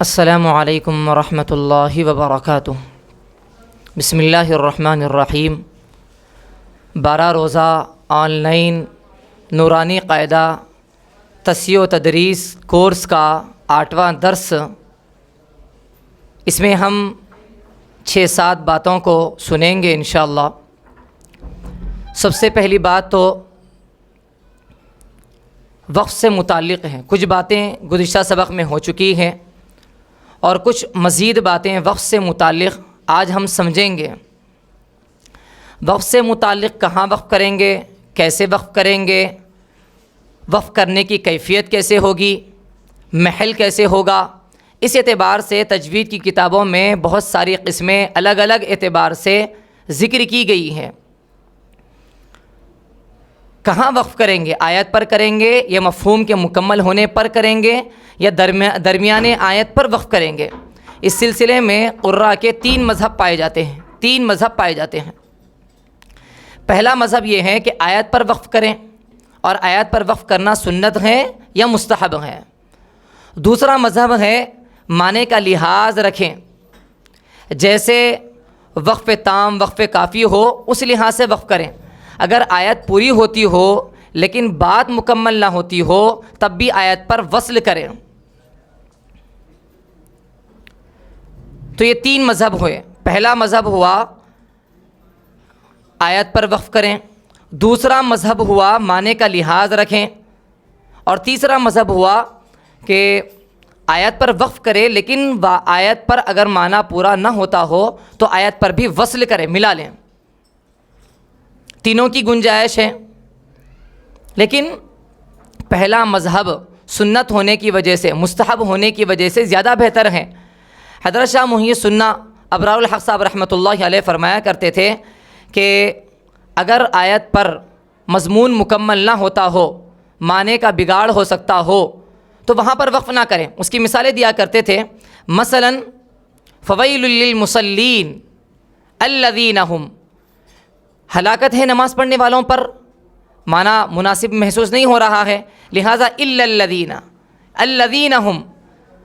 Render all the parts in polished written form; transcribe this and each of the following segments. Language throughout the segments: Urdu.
السلام علیکم ورحمۃ اللہ وبرکاتہ۔ بسم اللہ الرحمن الرحیم۔ 12 روزہ آن لائن نورانی قاعدہ تصحیح و تدریس کورس کا 8واں درس، اس میں ہم 6-7 باتوں کو سنیں گے انشاءاللہ۔ سب سے پہلی بات تو وقف سے متعلق ہیں۔ کچھ باتیں گزشتہ سبق میں ہو چکی ہیں اور کچھ مزید باتیں وقف سے متعلق آج ہم سمجھیں گے۔ وقف سے متعلق کہاں وقف کریں گے، کیسے وقف کریں گے، وقف کرنے کی کیفیت کیسے ہوگی، محل کیسے ہوگا، اس اعتبار سے تجوید کی کتابوں میں بہت ساری قسمیں الگ الگ اعتبار سے ذکر کی گئی ہیں۔ کہاں وقف کریں گے، آیت پر کریں گے یا مفہوم کے مکمل ہونے پر کریں گے یا درمیان آیت پر وقف کریں گے۔ اس سلسلے میں قراء کے 3 مذہب پائے جاتے ہیں۔ 3 مذہب پائے جاتے ہیں۔ پہلا مذہب یہ ہے کہ آیت پر وقف کریں، اور آیت پر وقف کرنا سنت ہے یا مستحب ہے۔ دوسرا مذہب ہے معنی کا لحاظ رکھیں، جیسے وقف تام وقف کافی ہو اس لحاظ سے وقف کریں۔ اگر آیت پوری ہوتی ہو لیکن بات مکمل نہ ہوتی ہو تب بھی آیت پر وصل کریں۔ تو یہ 3 مذہب ہوئے۔ پہلا مذہب ہوا آیت پر وقف کریں، دوسرا مذہب ہوا معنی کا لحاظ رکھیں، اور تیسرا مذہب ہوا کہ آیت پر وقف کرے لیکن آیت پر اگر معنی پورا نہ ہوتا ہو تو آیت پر بھی وصل کریں، ملا لیں۔ تینوں کی گنجائش ہے، لیکن پہلا مذہب سنت ہونے کی وجہ سے، مستحب ہونے کی وجہ سے زیادہ بہتر ہے۔ حضرت شاہ محی السنہ ابرار الحق صاحب رحمۃ اللہ علیہ فرمایا کرتے تھے کہ اگر آیت پر مضمون مکمل نہ ہوتا ہو، معنی کا بگاڑ ہو سکتا ہو تو وہاں پر وقف نہ کریں۔ اس کی مثالیں دیا کرتے تھے، مثلا فویل للمصلین الذین هم، ہلاکت ہے نماز پڑھنے والوں پر، معنی مناسب محسوس نہیں ہو رہا ہے، لہٰذا الا الذین هم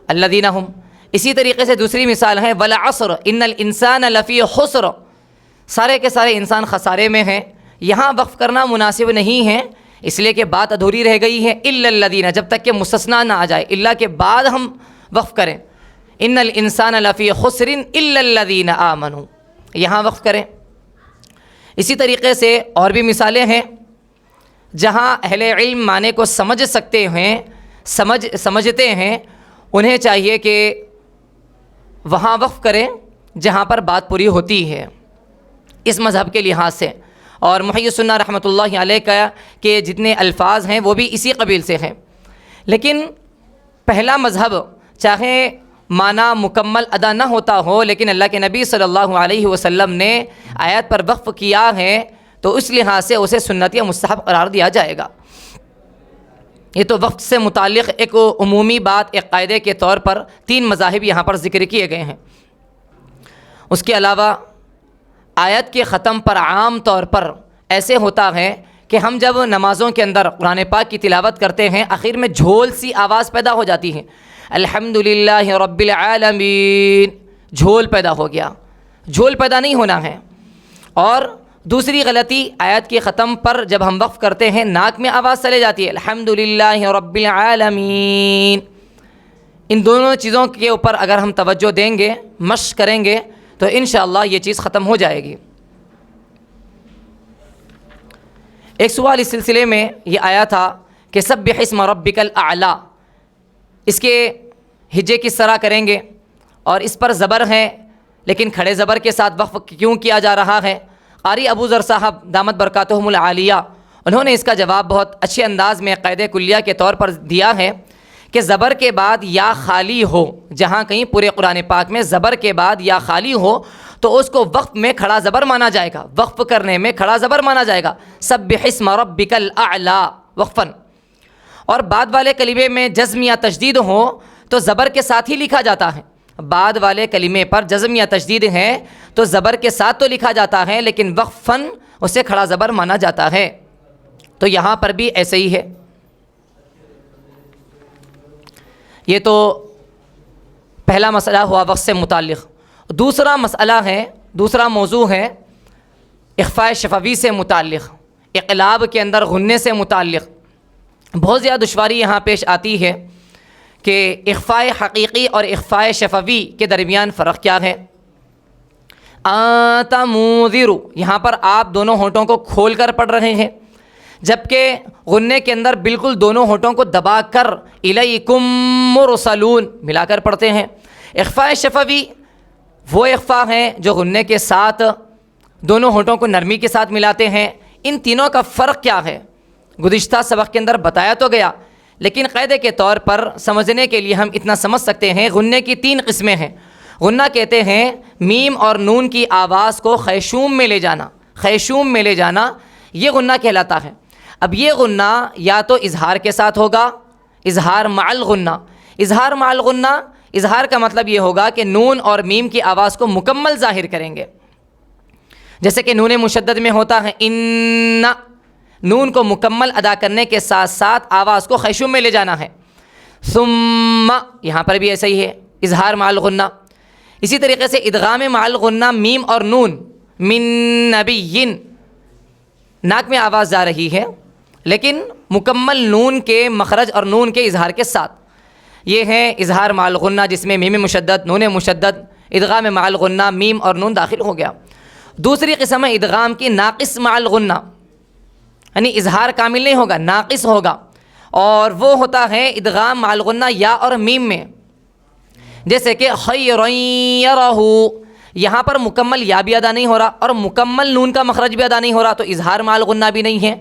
الذین هم۔ اسی طریقے سے دوسری مثال ہے والعصر ان الانسان لفی خسر، سارے کے سارے انسان خسارے میں ہیں۔ یہاں وقف کرنا مناسب نہیں ہے، اس لیے کہ بات ادھوری رہ گئی ہے۔ الا الذین، جب تک کہ مستثنیٰ نہ آ جائے، الا کے بعد ہم وقف کریں۔ ان الانسان لفی خسر الا الذین آمنوا، یہاں وقف کریں۔ اسی طریقے سے اور بھی مثالیں ہیں جہاں اہل علم معنی کو سمجھ سکتے ہیں، سمجھتے ہیں، انہیں چاہیے کہ وہاں وقف کریں جہاں پر بات پوری ہوتی ہے، اس مذہب کے لحاظ سے۔ اور محی السنہ رحمۃ اللہ علیہ کا کہ جتنے الفاظ ہیں وہ بھی اسی قبیل سے ہیں۔ لیکن پہلا مذہب چاہے معنی مکمل ادا نہ ہوتا ہو لیکن اللہ کے نبی صلی اللہ علیہ وسلم نے آیت پر وقف کیا ہے تو اس لحاظ سے اسے سنت یا مستحب قرار دیا جائے گا۔ یہ تو وقف سے متعلق ایک عمومی بات، ایک قاعدے کے طور پر 3 مذاہب یہاں پر ذکر کیے گئے ہیں۔ اس کے علاوہ آیت کے ختم پر عام طور پر ایسے ہوتا ہے کہ ہم جب نمازوں کے اندر قرآن پاک کی تلاوت کرتے ہیں، آخر میں جھول سی آواز پیدا ہو جاتی ہے، الحمدللہ رب العالمین، جھول پیدا ہو گیا۔ جھول پیدا نہیں ہونا ہے۔ اور دوسری غلطی، آیت کے ختم پر جب ہم وقف کرتے ہیں ناک میں آواز چلے جاتی ہے، الحمدللہ رب العالمین۔ ان دونوں چیزوں کے اوپر اگر ہم توجہ دیں گے، مشق کریں گے تو انشاءاللہ یہ چیز ختم ہو جائے گی۔ ایک سوال اس سلسلے میں یہ آیا تھا کہ سبح اسم ربک الاعلی، اس کے ہجے کس طرح کریں گے، اور اس پر زبر ہے لیکن کھڑے زبر کے ساتھ وقف کیوں کیا جا رہا ہے؟ قاری ابو ذر صاحب دامت برکاتہم العالیہ، انہوں نے اس کا جواب بہت اچھے انداز میں قاعدہ کلیہ کے طور پر دیا ہے کہ زبر کے بعد یا خالی ہو، جہاں کہیں پورے قرآن پاک میں زبر کے بعد یا خالی ہو تو اس کو وقف میں کھڑا زبر مانا جائے گا، وقف کرنے میں کھڑا زبر مانا جائے گا، سبح اسم ربک الاعلی وقفاً۔ اور بعد والے کلمے میں جزم یا تشدید ہو تو زبر کے ساتھ ہی لکھا جاتا ہے۔ بعد والے کلمے پر جزم یا تشدید ہے تو زبر کے ساتھ تو لکھا جاتا ہے لیکن وقفاً اسے کھڑا زبر مانا جاتا ہے۔ تو یہاں پر بھی ایسے ہی ہے۔ یہ تو پہلا مسئلہ ہوا وقت سے متعلق. دوسرا مسئلہ ہے، دوسرا موضوع ہے اخفاء شفوی سے متعلق، اقلاب کے اندر غننے سے متعلق. بہت زیادہ دشواری یہاں پیش آتی ہے کہ اخفاء حقیقی اور اخفاء شفوی کے درمیان فرق کیا ہے. انت منذر، یہاں پر آپ دونوں ہونٹوں کو کھول کر پڑھ رہے ہیں، جبکہ غنے کے اندر بالکل دونوں ہونٹوں کو دبا کر الیکم مرسلون ملا کر پڑھتے ہیں. اخفاء شفوی وہ اخفاء ہیں جو غنے کے ساتھ دونوں ہونٹوں کو نرمی کے ساتھ ملاتے ہیں. ان تینوں کا فرق کیا ہے گزشتہ سبق کے اندر بتایا تو گیا، لیکن قاعدے کے طور پر سمجھنے کے لیے ہم اتنا سمجھ سکتے ہیں. غنے کی 3 قسمیں ہیں. غنہ کہتے ہیں میم اور نون کی آواز کو خیشوم میں لے جانا، خیشوم میں لے جانا یہ غنہ کہلاتا ہے. اب یہ غنہ یا تو اظہار کے ساتھ ہوگا، اظہار مع الغنہ. اظہار مع الغنہ، اظہار کا مطلب یہ ہوگا کہ نون اور میم کی آواز کو مکمل ظاہر کریں گے، جیسے کہ نون مشدد میں ہوتا ہے ان، نون کو مکمل ادا کرنے کے ساتھ ساتھ آواز کو خیشوم میں لے جانا ہے. ثم، یہاں پر بھی ایسا ہی ہے، اظہار مع الغنہ. اسی طریقے سے ادغام مع الغنہ، میم اور نون، من نبی، ناک میں آواز جا رہی ہے لیکن مکمل نون کے مخرج اور نون کے اظہار کے ساتھ. یہ ہے اظہار مع الغنہ جس میں میم مشدد، نون مشدد، ادغام مع الغنہ، میم اور نون داخل ہو گیا. دوسری قسم ہے ادغام کی ناقص مع الغنہ، یعنی اظہار کامل نہیں ہوگا، ناقص ہوگا، اور وہ ہوتا ہے ادغام مع الغنہ یا اور میم میں. جیسے کہ خیرا یرہ، یہاں پر مکمل یا بھی ادا نہیں ہو رہا اور مکمل نون کا مخرج بھی ادا نہیں ہو رہا، تو اظہار مع الغنہ بھی نہیں ہے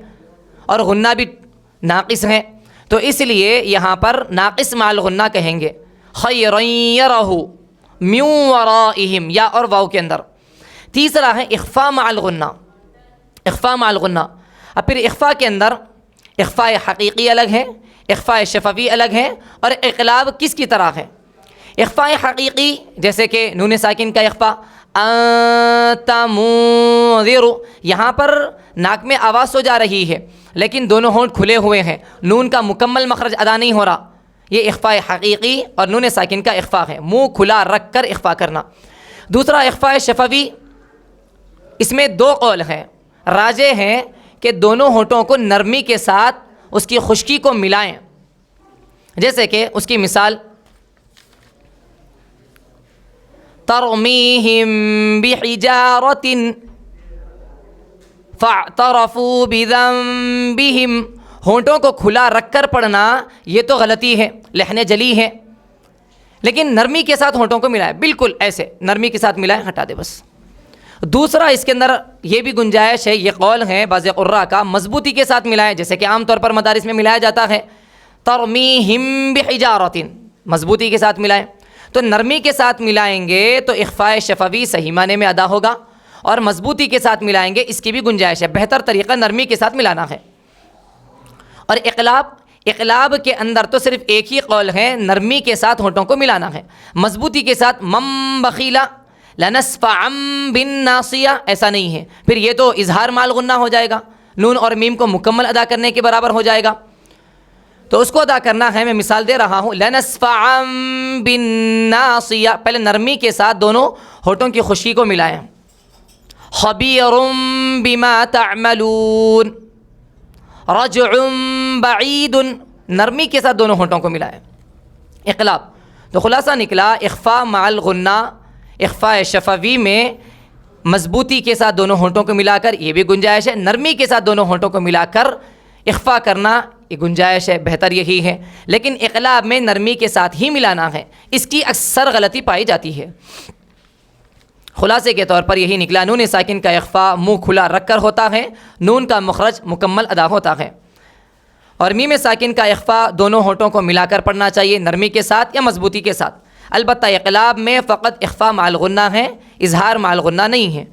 اور غنہ بھی ناقص ہے، تو اس لیے یہاں پر ناقص مع الغنہ کہیں گے. خیرا یرہ من ورائہم، یا اور واو کے اندر. تیسرا ہے اخفاء مع الغنہ، اخفاء مع الغنہ. اب پھر اخفاء کے اندر اخفاء حقیقی الگ ہے، اخفاء شفوی الگ ہے، اور اقلاب کس کی طرح ہے. اخفاء حقیقی جیسے کہ نون ساکن کا اخفاء انت منذر، یہاں پر ناک میں آواز تو جا رہی ہے لیکن دونوں ہونٹ کھلے ہوئے ہیں، نون کا مکمل مخرج ادا نہیں ہو رہا. یہ اخفاء حقیقی اور نون ساکن کا اخفاء ہے، منہ کھلا رکھ کر اخفاء کرنا. دوسرا اخفاء شفوی، اس میں 2 قول ہیں. راجح ہیں کہ دونوں ہونٹوں کو نرمی کے ساتھ اس کی خشکی کو ملائیں، جیسے کہ اس کی مثال ترمیہم بحجارۃ فاعترفوا بذنبہم. ہونٹوں کو کھلا رکھ کر پڑھنا یہ تو غلطی ہے، لحن جلی ہے، لیکن نرمی کے ساتھ ہونٹوں کو ملائے، بالکل ایسے نرمی کے ساتھ ملائے، ہٹا دے بس. دوسرا اس کے اندر یہ بھی گنجائش ہے، یہ قول ہے بعض قراء کا، مضبوطی کے ساتھ ملائیں، جیسے کہ عام طور پر مدارس میں ملایا جاتا ہے ترمیہم بحجارۃ، مضبوطی کے ساتھ ملائیں. تو نرمی کے ساتھ ملائیں گے تو اخفاء شفوی صحیح معنی میں ادا ہوگا، اور مضبوطی کے ساتھ ملائیں گے اس کی بھی گنجائش ہے. بہتر طریقہ نرمی کے ساتھ ملانا ہے. اور اقلاب کے اندر تو صرف ایک ہی قول ہے، نرمی کے ساتھ ہونٹوں کو ملانا ہے، مضبوطی کے ساتھ من بخیلا لنصفعا بالناصیہ ایسا نہیں ہے. پھر یہ تو اظہار مع الغنہ ہو جائے گا، نون اور میم کو مکمل ادا کرنے کے برابر ہو جائے گا، تو اس کو ادا کرنا ہے. میں مثال دے رہا ہوں، لنصفعا بالناصیہ، پہلے نرمی کے ساتھ دونوں ہونٹوں کی خشکی کو ملائیں. خبیر بما تعملون، رجع بعید، نرمی کے ساتھ دونوں ہونٹوں کو ملائیں. اقلاب. تو خلاصہ نکلا اخفاء مع الغنہ، اخفاء شفوی میں مضبوطی کے ساتھ دونوں ہونٹوں کو ملا کر یہ بھی گنجائش ہے، نرمی کے ساتھ دونوں ہونٹوں کو ملا کر اخفاء کرنا یہ گنجائش ہے، بہتر یہی ہے. لیکن اقلاب میں نرمی کے ساتھ ہی ملانا ہے، اس کی اکثر غلطی پائی جاتی ہے. خلاصے کے طور پر یہی نکلا، نون ساکن کا اخفاء منہ کھلا رکھ کر ہوتا ہے، نون کا مخرج مکمل ادا ہوتا ہے. اور میم ساکن کا اخفاء دونوں ہونٹوں کو ملا کر پڑھنا چاہیے، نرمی کے ساتھ یا مضبوطی کے ساتھ. البتہ اقلاب میں فقط اخفاء مع الغنہ ہے، اظہار مع الغنہ نہیں ہے.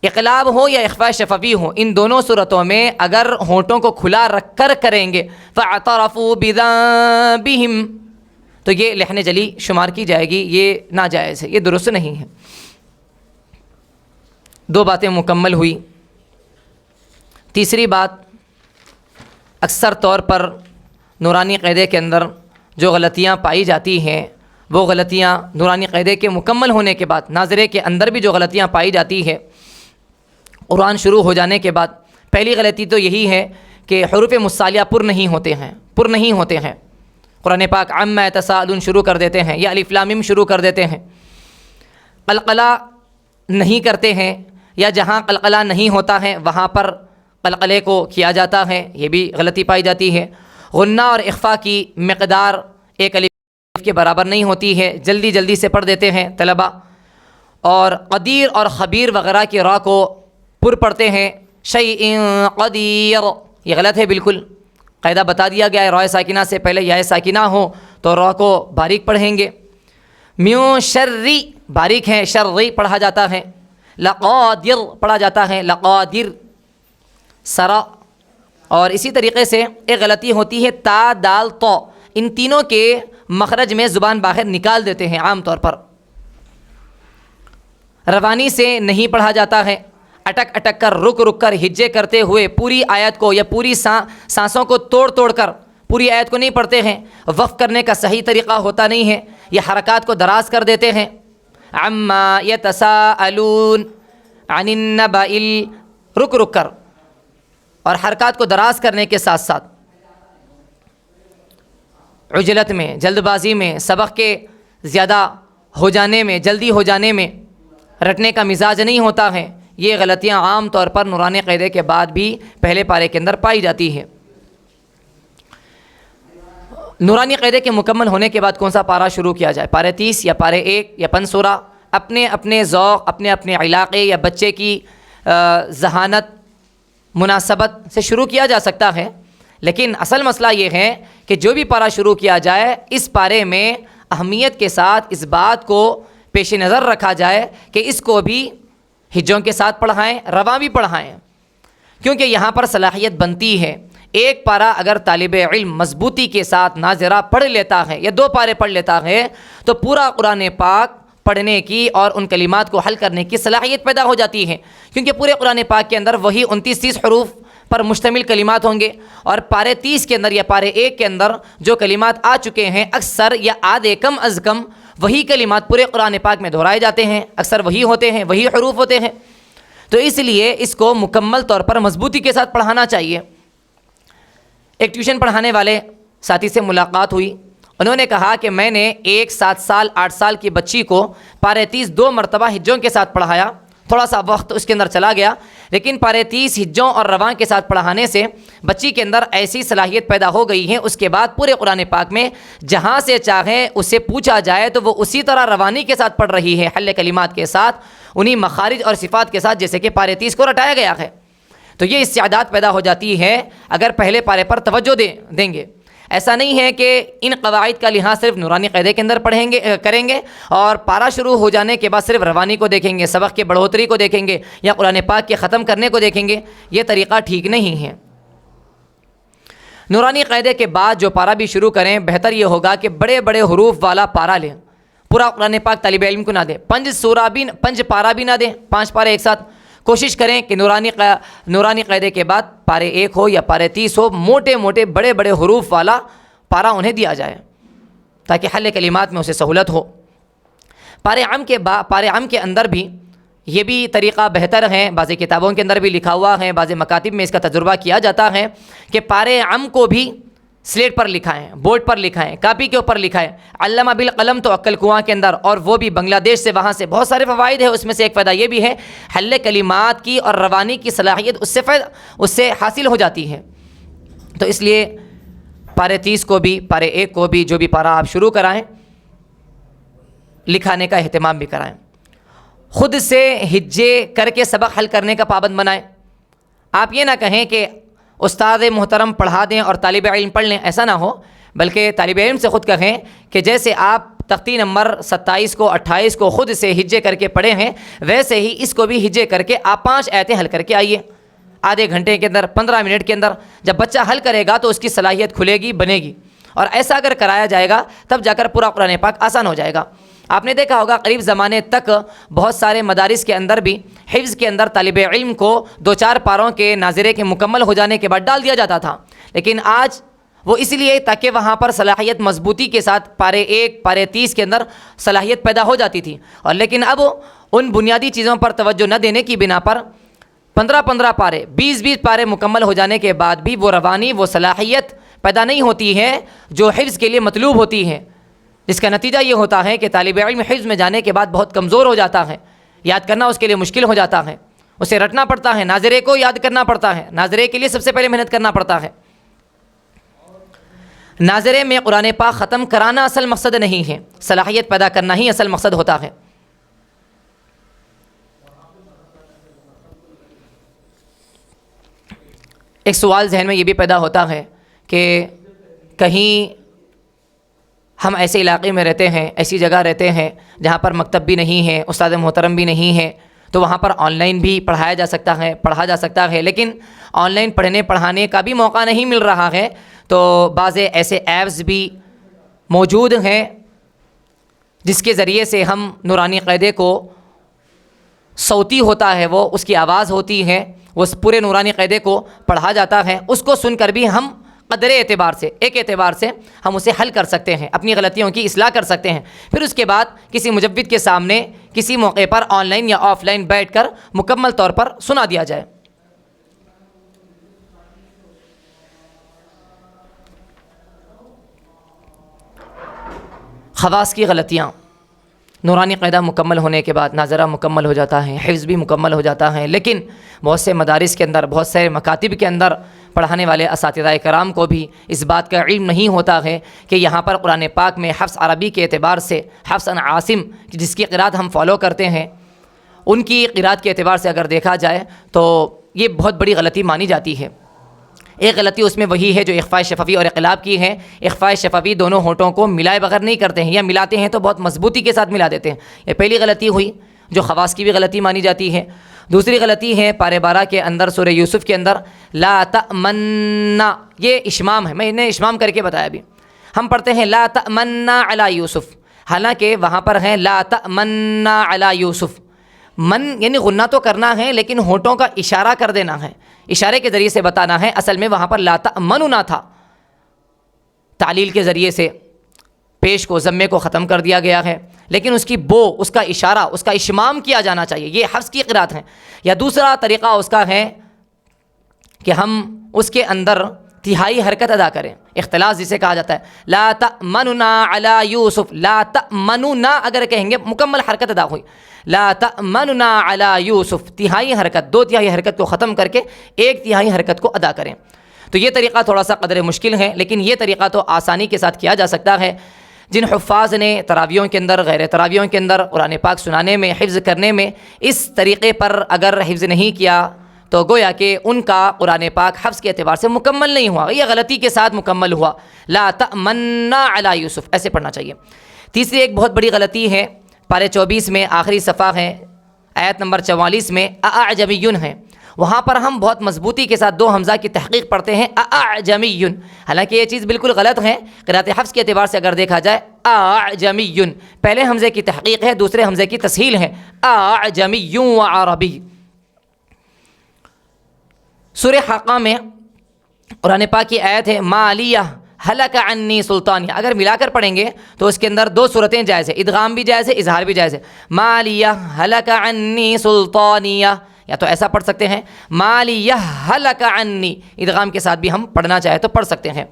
اقلاب ہو یا اخفاء شفوی ہو، ان دونوں صورتوں میں اگر ہونٹوں کو کھلا رکھ کر کریں گے فاعترفوا بذنبہم تو یہ لحن جلی شمار کی جائے گی، یہ ناجائز ہے، یہ درست نہیں ہے. 2 باتیں مکمل ہوئی. تیسری بات، اکثر طور پر نورانی قاعدے کے اندر جو غلطیاں پائی جاتی ہیں وہ غلطیاں نورانی قاعدے کے مکمل ہونے کے بعد ناظرے کے اندر بھی جو غلطیاں پائی جاتی ہے قرآن شروع ہو جانے کے بعد، پہلی غلطی تو یہی ہے کہ حروف مصالیہ پر نہیں ہوتے ہیں۔ قرآن پاک عما یتساءلون شروع کر دیتے ہیں یا الف لام میم شروع کر دیتے ہیں، قلقلہ نہیں کرتے ہیں، یا جہاں قلقلہ نہیں ہوتا ہے وہاں پر قلقلے کو کیا جاتا ہے، یہ بھی غلطی پائی جاتی ہے۔ غنہ اور اخفا کی مقدار ایک الف کے برابر نہیں ہوتی ہے، جلدی سے پڑھ دیتے ہیں طلبہ، اور قدیر اور خبیر وغیرہ کی را کو پر پڑھتے ہیں، شیء قدیر، یہ غلط ہے بالکل۔ قاعدہ بتا دیا گیا ہے، را ساکنہ سے پہلے یا ساکنہ ہو تو را کو باریک پڑھیں گے۔ میوں شرری باریک ہے، شرری پڑھا جاتا ہے، لقادر پڑھا جاتا ہے، لقادر سرا۔ اور اسی طریقے سے ایک غلطی ہوتی ہے تا دال تو، ان تینوں کے مخرج میں زبان باہر نکال دیتے ہیں عام طور پر، روانی سے نہیں پڑھا جاتا ہے، اٹک کر رک کر ہجے کرتے ہوئے پوری آیت کو یا پوری سانسوں کو توڑ کر پوری آیت کو نہیں پڑھتے ہیں، وقف کرنے کا صحیح طریقہ ہوتا نہیں ہے، یہ حرکات کو دراز کر دیتے ہیں۔ عما یتساءلون عن النبأ رک کر، اور حرکات کو دراز کرنے کے ساتھ ساتھ عجلت میں، جلد بازی میں، سبق کے زیادہ ہو جانے میں، جلدی ہو جانے میں رٹنے کا مزاج نہیں ہوتا ہے، یہ غلطیاں عام طور پر نورانی قاعدے کے بعد بھی پہلے پارے کے اندر پائی جاتی ہے۔ نورانی قاعدے کے مکمل ہونے کے بعد کون سا پارہ شروع کیا جائے؟ پارے 30 یا پارے 1 یا پنسورہ، اپنے ذوق، اپنے علاقے یا بچے کی ذہانت مناسبت سے شروع کیا جا سکتا ہے، لیکن اصل مسئلہ یہ ہے کہ جو بھی پارہ شروع کیا جائے اس پارے میں اہمیت کے ساتھ اس بات کو پیش نظر رکھا جائے کہ اس کو بھی ہجوں کے ساتھ پڑھائیں، رواں بھی پڑھائیں، کیونکہ یہاں پر صلاحیت بنتی ہے۔ ایک پارہ اگر طالب علم مضبوطی کے ساتھ ناظرہ پڑھ لیتا ہے یا 2 پارے پڑھ لیتا ہے تو پورا قرآن پاک پڑھنے کی اور ان کلمات کو حل کرنے کی صلاحیت پیدا ہو جاتی ہے، کیونکہ پورے قرآن پاک کے اندر وہی 29-30 حروف پر مشتمل کلمات ہوں گے، اور پارے 30 کے اندر یا پارے 1 کے اندر جو کلمات آ چکے ہیں اکثر یا آدھے کم از کم وہی کلمات پورے قرآن پاک میں دہرائے جاتے ہیں، اکثر وہی ہوتے ہیں، وہی حروف ہوتے ہیں، تو اس لیے اس کو مکمل طور پر مضبوطی کے ساتھ پڑھانا چاہیے۔ ایک ٹیوشن پڑھانے والے ساتھی سے ملاقات ہوئی، انہوں نے کہا کہ میں نے ایک 7 سال 8 سال کی بچی کو پارے 30 2 مرتبہ ہجوں کے ساتھ پڑھایا، تھوڑا سا وقت اس کے اندر چلا گیا، لیکن پارے 30 ہجوں اور رواں کے ساتھ پڑھانے سے بچی کے اندر ایسی صلاحیت پیدا ہو گئی ہے، اس کے بعد پورے قرآن پاک میں جہاں سے چاہے اسے پوچھا جائے تو وہ اسی طرح روانی کے ساتھ پڑھ رہی ہے، حل کلمات کے ساتھ، انہی مخارج اور صفات کے ساتھ جیسے کہ پارے 30 کو رٹایا گیا ہے۔ تو یہ استعداد پیدا ہو جاتی ہے اگر پہلے پارے پر توجہ دیں گے۔ ایسا نہیں ہے کہ ان قواعد کا لحاظ صرف نورانی قاعدے کے اندر کریں گے اور پارہ شروع ہو جانے کے بعد صرف روانی کو دیکھیں گے، سبق کے بڑھوتری کو دیکھیں گے یا قرآن پاک کے ختم کرنے کو دیکھیں گے، یہ طریقہ ٹھیک نہیں ہے۔ نورانی قاعدے کے بعد جو پارہ بھی شروع کریں بہتر یہ ہوگا کہ بڑے بڑے حروف والا پارہ لیں، پورا قرآن پاک طالب علم کو نہ دیں، 5 پارہ بھی نہ دیں، 5 پارے ایک ساتھ۔ کوشش کریں کہ نورانی قاعدے کے بعد پارے 1 ہو یا پارے 30 ہو، موٹے بڑے حروف والا پارہ انہیں دیا جائے تاکہ حل کلمات میں اسے سہولت ہو۔ پارے عام کے اندر بھی یہ بھی طریقہ بہتر ہے، بعض کتابوں کے اندر بھی لکھا ہوا ہے، بعض مکاتب میں اس کا تجربہ کیا جاتا ہے کہ پارے عام کو بھی سلیٹ پر لکھائیں، بورڈ پر لکھائیں، کاپی کے اوپر لکھائیں۔ علامہ بالقلم تو عقل کنواں کے اندر، اور وہ بھی بنگلہ دیش سے، وہاں سے بہت سارے فوائد ہیں، اس میں سے ایک فائدہ یہ بھی ہے حل کلمات کی اور روانی کی صلاحیت اس سے حاصل ہو جاتی ہے۔ تو اس لیے پارے 30 کو بھی، پارے 1 کو بھی، جو بھی پارہ آپ شروع کرائیں لکھانے کا اہتمام بھی کرائیں۔ خود سے ہجے کر کے سبق حل کرنے کا پابند بنائیں۔ آپ یہ نہ کہیں کہ استاد محترم پڑھا دیں اور طالب علم پڑھ لیں، ایسا نہ ہو، بلکہ طالب علم سے خود کہیں کہ جیسے آپ تختی نمبر 27 کو 28 کو خود سے ہجے کر کے پڑھے ہیں، ویسے ہی اس کو بھی ہجے کر کے آپ 5 آیتیں حل کر کے آئیے، آدھے گھنٹے کے اندر، 15 منٹ کے اندر۔ جب بچہ حل کرے گا تو اس کی صلاحیت کھلے گی، بنے گی، اور ایسا اگر کرایا جائے گا تب جا کر پورا قرآن پاک آسان ہو جائے گا۔ آپ نے دیکھا ہوگا قریب زمانے تک بہت سارے مدارس کے اندر بھی حفظ کے اندر طالب علم کو 2-4 پاروں کے ناظرے کے مکمل ہو جانے کے بعد ڈال دیا جاتا تھا، لیکن آج وہ اس لیے تاکہ وہاں پر صلاحیت مضبوطی کے ساتھ پارے 1 پارے 30 کے اندر صلاحیت پیدا ہو جاتی تھی، اور لیکن اب ان بنیادی چیزوں پر توجہ نہ دینے کی بنا پر 15 پارے 20 پارے مکمل ہو جانے کے بعد بھی وہ روانی وہ صلاحیت پیدا نہیں ہوتی ہے جو حفظ کے لیے مطلوب ہوتی ہے، جس کا نتیجہ یہ ہوتا ہے کہ طالب علم حفظ میں جانے کے بعد بہت کمزور ہو جاتا ہے، یاد کرنا اس کے لیے مشکل ہو جاتا ہے، اسے رٹنا پڑتا ہے، ناظرے کو یاد کرنا پڑتا ہے، ناظرے کے لیے سب سے پہلے محنت کرنا پڑتا ہے۔ ناظرے میں قرآن پاک ختم کرانا اصل مقصد نہیں ہے، صلاحیت پیدا کرنا ہی اصل مقصد ہوتا ہے۔ ایک سوال ذہن میں یہ بھی پیدا ہوتا ہے کہ کہیں ہم ایسے علاقے میں رہتے ہیں، ایسی جگہ رہتے ہیں جہاں پر مکتب بھی نہیں ہے، استاد محترم بھی نہیں ہے، تو وہاں پر آن لائن بھی پڑھا جا سکتا ہے، لیکن آن لائن پڑھانے کا بھی موقع نہیں مل رہا ہے، تو بعض ایسے ایپس بھی موجود ہیں جس کے ذریعے سے ہم نورانی قاعدے کو صوتی ہوتا ہے، وہ اس کی آواز ہوتی ہے، وہ پورے نورانی قاعدے کو پڑھا جاتا ہے، اس کو سن کر بھی ہم قدر اعتبار سے ایک اعتبار سے ہم اسے حل کر سکتے ہیں، اپنی غلطیوں کی اصلاح کر سکتے ہیں، پھر اس کے بعد کسی مجود کے سامنے کسی موقع پر آن لائن یا آف لائن بیٹھ کر مکمل طور پر سنا دیا جائے۔ خواص کی غلطیاں، نورانی قاعدہ مکمل ہونے کے بعد ناظرہ مکمل ہو جاتا ہے، حفظ بھی مکمل ہو جاتا ہے، لیکن بہت سے مدارس کے اندر، بہت سے مکاتب کے اندر پڑھانے والے اساتذہ کرام کو بھی اس بات کا علم نہیں ہوتا ہے کہ یہاں پر قرآن پاک میں حفظ عربی کے اعتبار سے حفظ عن عاصم جس کی قرات ہم فالو کرتے ہیں، ان کی قرات کے اعتبار سے اگر دیکھا جائے تو یہ بہت بڑی غلطی مانی جاتی ہے۔ ایک غلطی اس میں وہی ہے جو اخفاء شفوی اور اقلاب کی ہے۔ اخفاء شفوی دونوں ہونٹوں کو ملائے بغیر نہیں کرتے ہیں، یا ملاتے ہیں تو بہت مضبوطی کے ساتھ ملا دیتے ہیں، یہ پہلی غلطی ہوئی جو خواص کی بھی غلطی مانی جاتی ہے۔ دوسری غلطی ہے پارے 12 کے اندر سورہ یوسف کے اندر لا تأمنا، یہ اشمام ہے، میں نے اشمام کر کے بتایا ابھی، ہم پڑھتے ہیں لا تأمنا علی یوسف، حالانکہ وہاں پر ہے لا تأمنا علی یوسف، من یعنی غنہ تو کرنا ہے لیکن ہونٹوں کا اشارہ کر دینا ہے، اشارے کے ذریعے سے بتانا ہے، اصل میں وہاں پر لا تأمننا تھا، تعلیل کے ذریعے سے پیش کو ضمے کو ختم کر دیا گیا ہے، لیکن اس کی اس کا اشارہ، اس کا اشمام کیا جانا چاہیے، یہ حفظ کی قرات ہیں۔ یا دوسرا طریقہ اس کا ہے کہ ہم اس کے اندر تہائی حرکت ادا کریں، اختلاس جسے کہا جاتا ہے، لا تأمننا علی یوسف، لا تأمننا اگر کہیں گے مکمل حرکت ادا ہوئی، لا تأمننا علی یوسف، تہائی حرکت، 2 تہائی حرکت کو ختم کر کے 1 تہائی حرکت کو ادا کریں۔ تو یہ طریقہ تھوڑا سا قدر مشکل ہے، لیکن یہ طریقہ تو آسانی کے ساتھ کیا جا سکتا ہے۔ جن حفاظ نے تراویحوں کے اندر، غیر تراویحوں کے اندر قرآن پاک سنانے میں، حفظ کرنے میں اس طریقے پر اگر حفظ نہیں کیا تو گویا کہ ان کا قرآن پاک حفظ کے اعتبار سے مکمل نہیں ہوا، یہ غلطی کے ساتھ مکمل ہوا، لا تأمنا علی یوسف ایسے پڑھنا چاہیے۔ تیسری ایک بہت بڑی غلطی ہے، پارے 24 میں آخری صفحہ ہے، آیت نمبر 44 میں اعجمیٌ ہے، وہاں پر ہم بہت مضبوطی کے ساتھ 2 حمزہ کی تحقیق پڑھتے ہیں اعجمیٌ، حالانکہ یہ چیز بالکل غلط ہے، قرات حفظ کے اعتبار سے اگر دیکھا جائے اعجمیٌ، پہلے حمزے کی تحقیق ہے، دوسرے حمزے کی تسہیل ہے، اعجمیٌ وعربی۔ سورہ حاقہ میں قرآن پاک کی آیت ہے مالیہ ہلک عنی سلطانیہ، اگر ملا کر پڑھیں گے تو اس کے اندر 2 صورتیں جائز ہے، ادغام بھی جائز ہے، اظہار بھی جائز ہے، مالیہ ہلک عنی سلطانیہ، یا تو ایسا پڑھ سکتے ہیں مالیہ ہلک عنی، ادغام کے ساتھ بھی ہم پڑھنا چاہے تو پڑھ سکتے ہیں۔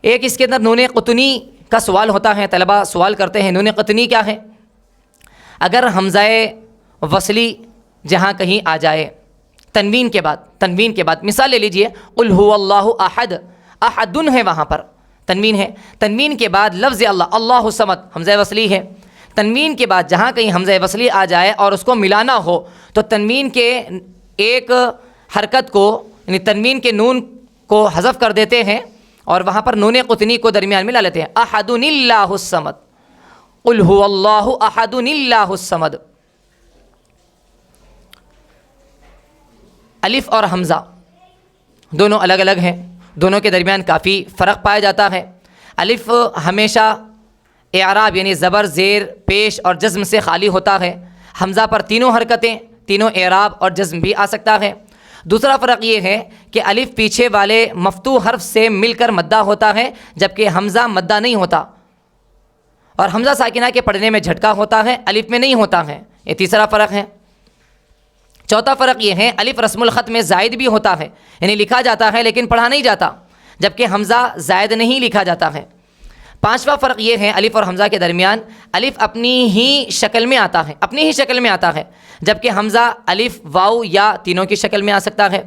ایک اس کے اندر نون قطنی کا سوال ہوتا ہے، طلبہ سوال کرتے ہیں نون قطنی کیا ہے؟ اگر حمزہ وصلی جہاں کہیں آ جائے تنوین کے بعد مثال لے لیجئے قل هو اللہ احد، احدن ہے وہاں پر تنوین ہے، تنوین کے بعد لفظ اللہ، اللہ الصمد حمزہ وصلی ہے، تنوین کے بعد جہاں کہیں حمزہ وصلی آ جائے اور اس کو ملانا ہو تو تنوین کے ایک حرکت کو یعنی تنوین کے نون کو حذف کر دیتے ہیں اور وہاں پر نون قطنی کو درمیان میں لا لیتے ہیں، احدن اللہ الصمد، قل هو اللہ احدن اللہ الصمد۔ الف اور حمزہ دونوں الگ الگ ہیں، دونوں کے درمیان کافی فرق پایا جاتا ہے۔ الف ہمیشہ اعراب یعنی زبر، زیر، پیش اور جزم سے خالی ہوتا ہے، حمزہ پر تینوں حرکتیں، تینوں اعراب اور جزم بھی آ سکتا ہے۔ دوسرا فرق یہ ہے کہ الف پیچھے والے مفتوح حرف سے مل کر مدہ ہوتا ہے جبکہ حمزہ مدہ نہیں ہوتا، اور حمزہ ساکنہ کے پڑھنے میں جھٹکا ہوتا ہے، الف میں نہیں ہوتا ہے، یہ تیسرا فرق ہے۔ چوتھا فرق یہ ہے الف رسم الخط میں زائد بھی ہوتا ہے، یعنی لکھا جاتا ہے لیکن پڑھا نہیں جاتا، جبکہ حمزہ زائد نہیں لکھا جاتا ہے۔ پانچواں فرق یہ ہے الف اور حمزہ کے درمیان، الف اپنی ہی شکل میں آتا ہے، اپنی ہی شکل میں آتا ہے، جبکہ حمزہ الف واو یا تینوں کی شکل میں آ سکتا ہے۔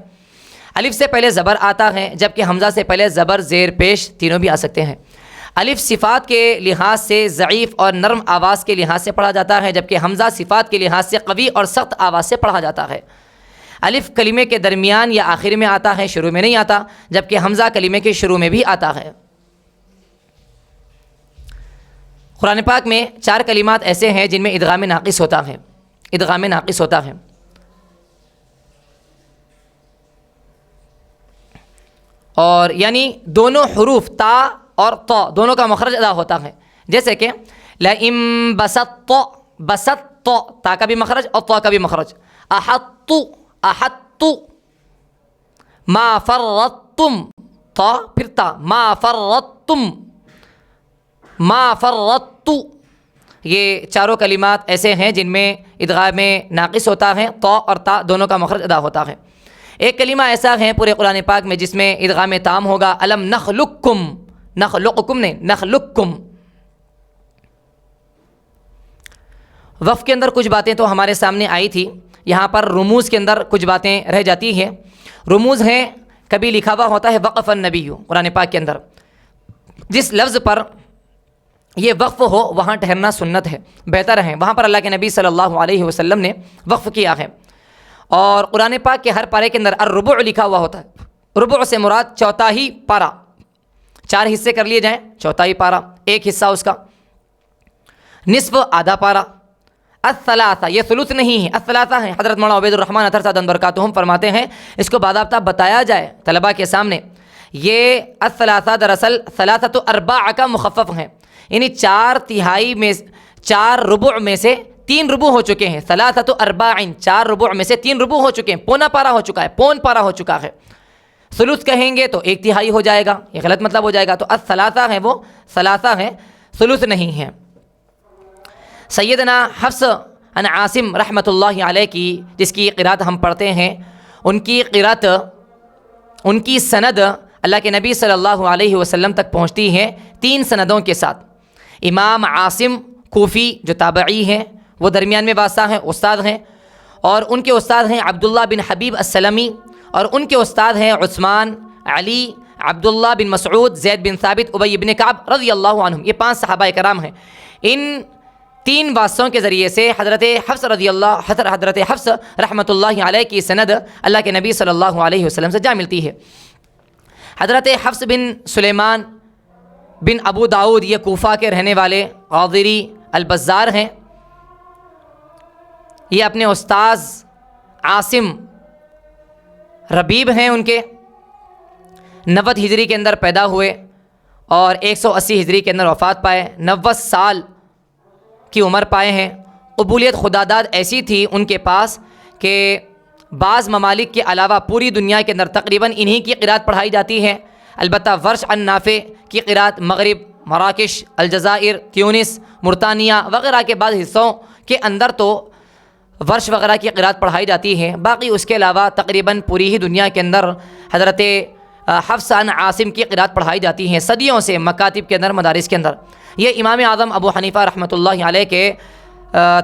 الف سے پہلے زبر آتا ہے جبکہ حمزہ سے پہلے زبر زیر پیش تینوں بھی آ سکتے ہیں۔ الف صفات کے لحاظ سے ضعیف اور نرم آواز کے لحاظ سے پڑھا جاتا ہے جبکہ حمزہ صفات کے لحاظ سے قوی اور سخت آواز سے پڑھا جاتا ہے۔ الف کلمے کے درمیان یا آخر میں آتا ہے، شروع میں نہیں آتا، جبکہ حمزہ کلمے کے شروع میں بھی آتا ہے۔ قرآن پاک میں 4 کلمات ایسے ہیں جن میں ادغام ناقص ہوتا ہے، ادغام ناقص ہوتا ہے۔ اور یعنی دونوں حروف تا اور طا دونوں کا مخرج ادا ہوتا ہے، جیسے کہ لئن بسطت، بسطت تا کا بھی مخرج اور طا کا بھی مخرج، احط احط، ما فرطتم طا پھر تا، ما فرطتم، ما فرطت، یہ چاروں کلمات ایسے ہیں جن میں ادغام ناقص ہوتا ہے، طا اور تا دونوں کا مخرج ادا ہوتا ہے۔ ایک کلمہ ایسا ہے پورے قرآن پاک میں جس میں ادغام تام ہوگا، الم نخلقکم، نخلقکم نہیں نخلقکم۔ وقف کے اندر کچھ باتیں تو ہمارے سامنے آئی تھی، یہاں پر رموز کے اندر کچھ باتیں رہ جاتی ہیں۔ رموز ہیں، کبھی لکھا ہوا ہوتا ہے وقف النبی قرآن پاک کے اندر، جس لفظ پر یہ وقف ہو وہاں ٹھہرنا سنت ہے، بہتر ہے، وہاں پر اللہ کے نبی صلی اللہ علیہ وسلم نے وقف کیا ہے۔ اور قرآن پاک کے ہر پارے کے اندر الربع لکھا ہوا ہوتا ہے، ربع سے مراد چوتھائی پارہ، 4 حصے کر لیے جائیں، چوتھائی پارہ، ایک حصہ اس کا، نصف آدھا پارہ، الثلاثہ یہ ثلث نہیں ہے، الثلاثہ ہے۔ حضرت مولانا عبید الرحمن اطہر صاحب برکاتہم فرماتے ہیں اس کو باضابطہ بتایا جائے طلباء کے سامنے، یہ الثلاثہ دراصل ثلاثۃ ارباع کا مخفف ہے، یعنی 4/3 میں 4 ربع میں سے 3 ربع ہو چکے ہیں، ثلاثۃ ارباع 4 ربع میں سے 3 ربع ہو چکے ہیں، پونا پارہ ہو چکا ہے، پون پارہ ہو چکا ہے۔ ثلث کہیں گے تو 1/3 ہو جائے گا، یہ غلط مطلب ہو جائے گا، تو الثلاثہ ہے وہ ثلاثہ ہے، ثلث نہیں ہے۔ سیدنا حفص عن عاصم رحمۃ اللہ علیہ کی جس کی قرات ہم پڑھتے ہیں، ان کی قرات، ان کی سند اللہ کے نبی صلی اللہ علیہ وسلم تک پہنچتی ہے 3 سندوں کے ساتھ۔ امام عاصم کوفی جو تابعی ہیں، وہ درمیان میں واسطہ ہیں، استاد ہیں، اور ان کے استاد ہیں عبداللہ بن حبیب السلمی، اور ان کے استاد ہیں عثمان، علی، عبداللہ بن مسعود، زید بن ثابت، ابی بن کعب رضی اللہ عنہم، یہ 5 صحابہ کرام ہیں۔ ان 3 واسطوں کے ذریعے سے حضرت حفص رحمۃ اللہ علیہ کی سند اللہ کے نبی صلی اللہ علیہ وسلم سے جا ملتی ہے۔ حضرت حفص بن سلیمان بن ابو داؤد یہ کوفہ کے رہنے والے غاضری البزار ہیں، یہ اپنے استاذ عاصم ربیب ہیں، ان کے 90 ہجری کے اندر پیدا ہوئے اور 180 ہجری کے اندر وفات پائے، 90 سال کی عمر پائے ہیں۔ قبولیت خداداد ایسی تھی ان کے پاس کہ بعض ممالک کے علاوہ پوری دنیا کے اندر تقریباً انہی کی قرات پڑھائی جاتی ہے، البتہ ورش عن نافع کی قرات مغرب، مراکش، الجزائر، تیونس، مرتانیہ وغیرہ کے بعض حصوں کے اندر تو ورش وغیرہ کی قرات پڑھائی جاتی ہے، باقی اس کے علاوہ تقریباً پوری ہی دنیا کے اندر حضرت حفص عن عاصم کی قرات پڑھائی جاتی ہیں صدیوں سے مکاتب کے اندر، مدارس کے اندر۔ یہ امام اعظم ابو حنیفہ رحمۃ اللہ علیہ کے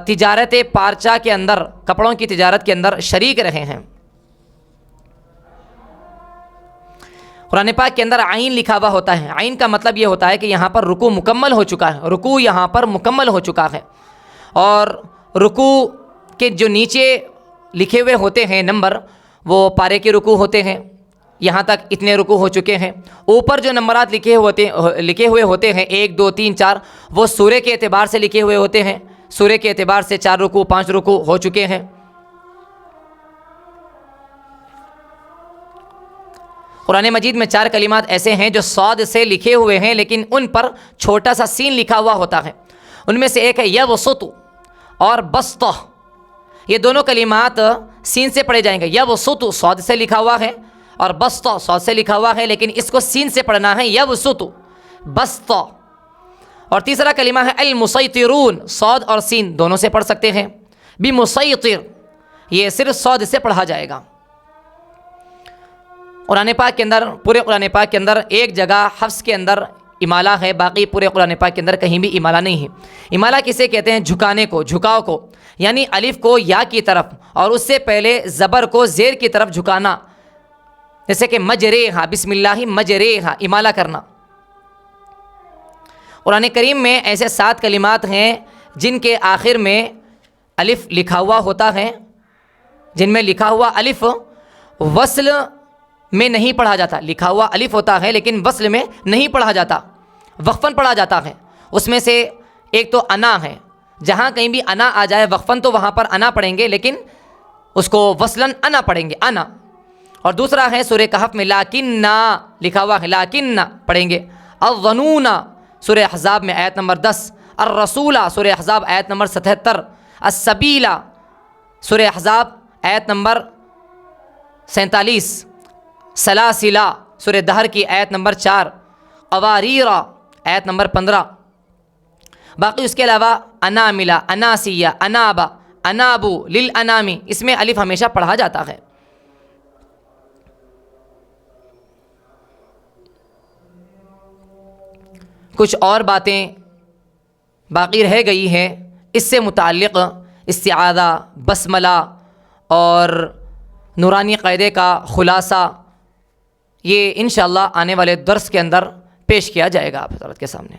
تجارت پارچہ کے اندر، کپڑوں کی تجارت کے اندر شریک رہے ہیں۔ قرآن پاک کے اندر عین لکھا ہوا ہوتا ہے، عین کا مطلب یہ ہوتا ہے کہ یہاں پر رکوع مکمل ہو چکا ہے، رکوع یہاں پر مکمل ہو چکا ہے، اور رکوع کے جو نیچے لکھے ہوئے ہوتے ہیں نمبر، وہ پارے کے رکوع ہوتے ہیں، یہاں تک اتنے رکوع ہو چکے ہیں۔ اوپر جو نمبرات لکھے ہوئے ہوتے ہیں 1 2 3 4، وہ سورے کے اعتبار سے لکھے ہوئے ہوتے ہیں، سورے کے اعتبار سے 4 رکوع 5 رکوع ہو چکے ہیں۔ قرآن مجید میں 4 کلمات ایسے ہیں جو صاد سے لکھے ہوئے ہیں لیکن ان پر چھوٹا سا سین لکھا ہوا ہوتا ہے، ان میں سے ایک ہے یبسط اور بسطہ، یہ دونوں کلمات سین سے پڑھے جائیں گے. یبسط صاد سے لکھا ہوا ہے اور بسط صاد سے لکھا ہوا ہے، لیکن اس کو سین سے پڑھنا ہے. یبسط بسط. اور تیسرا کلمہ ہے المسیطرون، صاد اور سین دونوں سے پڑھ سکتے ہیں. بمسیطر یہ صرف صاد سے پڑھا جائے گا. قرآن پاک کے اندر، پورے قرآن پاک کے اندر ایک جگہ حفظ کے اندر امالہ ہے، باقی پورے قرآن پاک کے اندر کہیں بھی امالہ نہیں ہے. امالہ کسے کہتے ہیں؟ جھکانے کو، جھکاؤ کو، یعنی الف کو یا کی طرف اور اس سے پہلے زبر کو زیر کی طرف جھکانا، جیسے کہ مجریہا، بسم اللہ مجریہا، امالہ کرنا. قرآن کریم میں ایسے 7 کلمات ہیں جن کے آخر میں الف لکھا ہوا ہوتا ہے، جن میں لکھا ہوا الف وصل میں نہیں پڑھا جاتا. لکھا ہوا الف ہوتا ہے لیکن وصل میں نہیں پڑھا جاتا، وقفاً پڑھا جاتا ہے. اس میں سے ایک تو انا ہے، جہاں کہیں بھی انا آ جائے وقفاً تو وہاں پر انا پڑھیں گے، لیکن اس کو وصلاً انا پڑھیں گے، انا. اور دوسرا ہے سورہ کہف میں لاکننا لکھا ہوا ہے، لاکننا پڑھیں گے. الظنون سورہ احزاب میں آیت نمبر 10، الرسول سورہ احزاب آیت نمبر 77، السبیل سورہ احزاب آیت نمبر 47، سلاسلہ سورہ دہر کی آیت نمبر 4، قواریرہ آیت نمبر 15. باقی اس کے علاوہ اناملا، اناسیہ، انابا، انابو، للانامی، اس میں الف ہمیشہ پڑھا جاتا ہے. کچھ اور باتیں باقی رہ گئی ہیں اس سے متعلق، استعاذہ، بسملہ اور نورانی قاعدے کا خلاصہ، یہ انشاءاللہ آنے والے درس کے اندر پیش کیا جائے گا آپ حضرات کے سامنے.